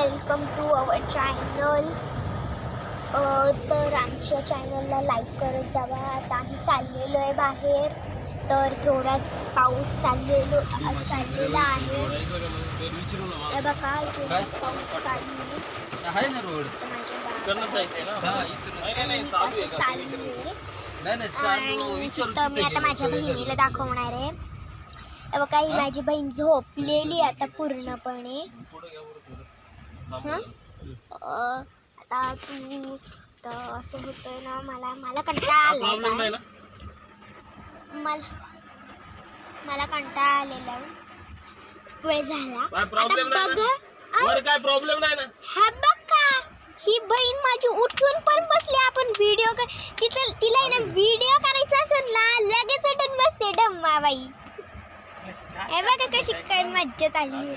Welcome to our channel. तर आमच्या चॅनलला लाईक करत जावा. आता आम्ही चाललेलो आहे बाहेर, तर जोरात पाऊस चाललेला आहे. हे बघा जोरात पाऊस चाललेला आहे ना रोड आणि तर मी आता माझ्या बहिणीला दाखवणार आहे. हे बघा ही माझी बहीण झोपलेली आता पूर्णपणे. आता तू तर असं होतंय ना, मला कंटाळा आलाय. मला कंटाळा आलेला वेळ झाला. काय प्रॉब्लेम नाही ना. हा बघा ही बहीण माझी उठून पण बसली. आपण व्हिडिओ तिला ना व्हिडिओ करायचा असेल ना, लगेच उठून बसते डम्मा बाई. हे बघा कशी काय मज्जा चालली.